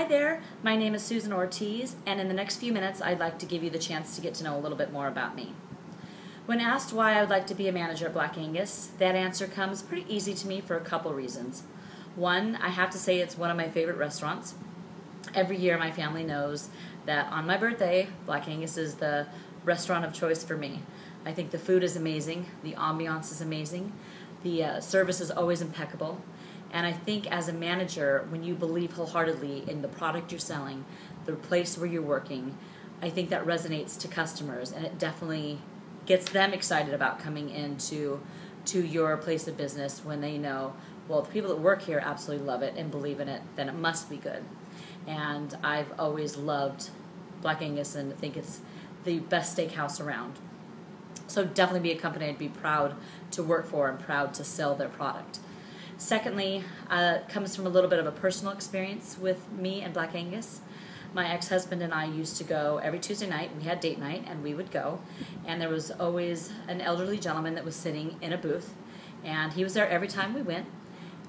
Hi there, my name is Susan Ortiz, and in the next few minutes I'd like to give you the chance to get to know a little bit more about me. When asked why I would like to be a manager at Black Angus, that answer comes pretty easy to me for a couple reasons. One, I have to say it's one of my favorite restaurants. Every year my family knows that on my birthday, Black Angus is the restaurant of choice for me. I think the food is amazing, the ambiance is amazing, the service is always impeccable. And I think as a manager, when you believe wholeheartedly in the product you're selling, the place where you're working, I think that resonates to customers, and it definitely gets them excited about coming into your place of business when they know, well, the people that work here absolutely love it and believe in it, then it must be good. And I've always loved Black Angus and think it's the best steakhouse around. So definitely be a company I'd be proud to work for and proud to sell their product. Secondly, comes from a little bit of a personal experience with me and Black Angus. My ex-husband and I used to go every Tuesday night. We had date night, and we would go. And there was always an elderly gentleman that was sitting in a booth, and he was there every time we went.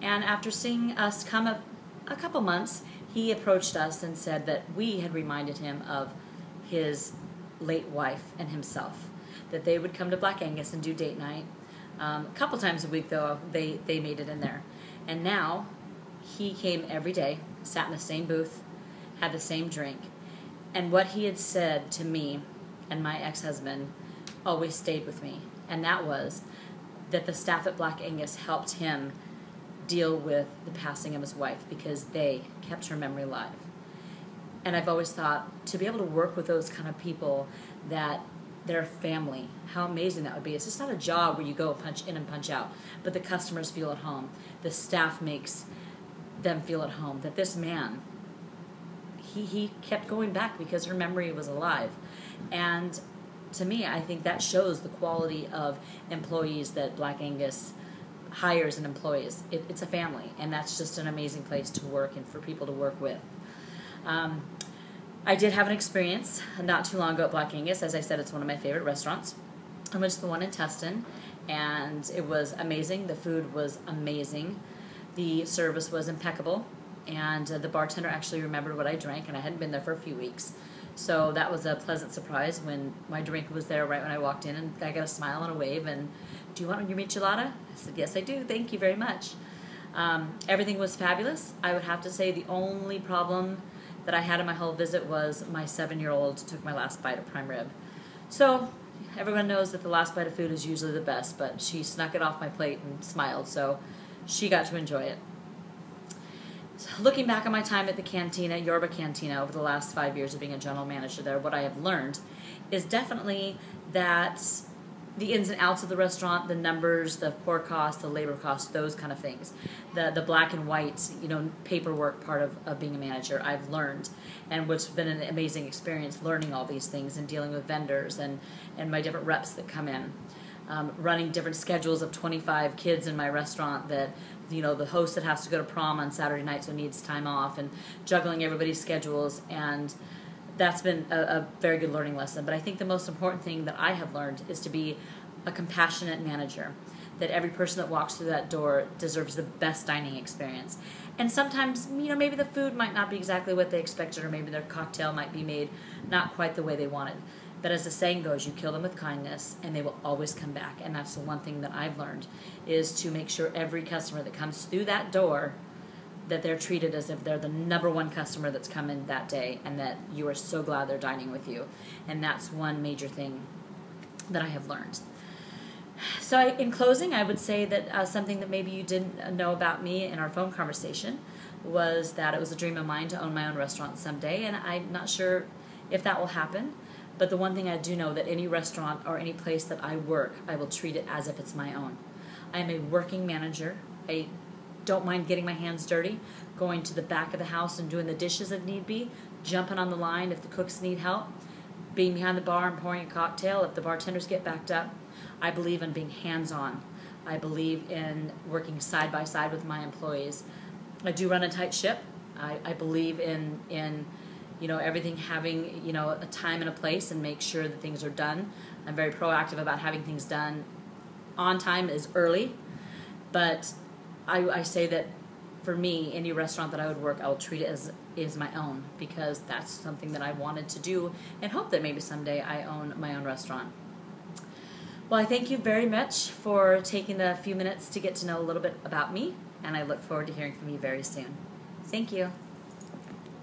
And after seeing us come a couple months, he approached us and said that we had reminded him of his late wife and himself, that they would come to Black Angus and do date night. A couple times a week, though, they made it in there. And now, he came every day, sat in the same booth, had the same drink. And what he had said to me and my ex-husband always stayed with me. And that was that the staff at Black Angus helped him deal with the passing of his wife because they kept her memory alive. And I've always thought, to be able to work with those kind of people that their family, how amazing that would be. It's just not a job where you go punch in and punch out, but the customers feel at home. The staff makes them feel at home. That this man, he kept going back because her memory was alive. And to me, I think that shows the quality of employees that Black Angus hires and employs. It's a family, and that's just an amazing place to work and for people to work with. I did have an experience not too long ago at Black Angus. As I said, it's one of my favorite restaurants. I went to the one in Tustin, and it was amazing. The food was amazing. The service was impeccable, and the bartender actually remembered what I drank, and I hadn't been there for a few weeks. So that was a pleasant surprise when my drink was there right when I walked in, and I got a smile and a wave, and, "Do you want your michelada?" I said, "Yes, I do. Thank you very much." Everything was fabulous. I would have to say the only problem that I had in my whole visit was my 7-year-old took my last bite of prime rib. So everyone knows that the last bite of food is usually the best, but she snuck it off my plate and smiled, so she got to enjoy it. So looking back on my time at the cantina, Yorba Cantina, over the last 5 years of being a general manager there, what I have learned is definitely that the ins and outs of the restaurant, the numbers, the pour costs, the labor costs, those kind of things. The black and white, paperwork part of being a manager, I've learned. And what's been an amazing experience learning all these things and dealing with vendors and my different reps that come in. Running different schedules of 25 kids in my restaurant that, the host that has to go to prom on Saturday night so needs time off, and juggling everybody's schedules, and that's been a very good learning lesson. But I think the most important thing that I have learned is to be a compassionate manager, that every person that walks through that door deserves the best dining experience. And sometimes, maybe the food might not be exactly what they expected, or maybe their cocktail might be made not quite the way they wanted. But as the saying goes, you kill them with kindness, and they will always come back. And that's the one thing that I've learned, is to make sure every customer that comes through that door, that they're treated as if they're the number one customer that's come in that day, and that you are so glad they're dining with you. And that's one major thing that I have learned. So in closing, I would say that something that maybe you didn't know about me in our phone conversation was that it was a dream of mine to own my own restaurant someday, and I'm not sure if that will happen. But the one thing I do know, that any restaurant or any place that I work, I will treat it as if it's my own. I am a working manager. I don't mind getting my hands dirty, going to the back of the house and doing the dishes if need be, jumping on the line if the cooks need help, being behind the bar and pouring a cocktail if the bartenders get backed up. I believe in being hands-on. I believe in working side by side with my employees. I do run a tight ship. I believe in everything having, a time and a place, and make sure that things are done. I'm very proactive about having things done on time is early, but I say that for me, any restaurant that I would work, I will treat it as is my own, because that's something that I wanted to do and hope that maybe someday I own my own restaurant. Well, I thank you very much for taking the few minutes to get to know a little bit about me, and I look forward to hearing from you very soon. Thank you.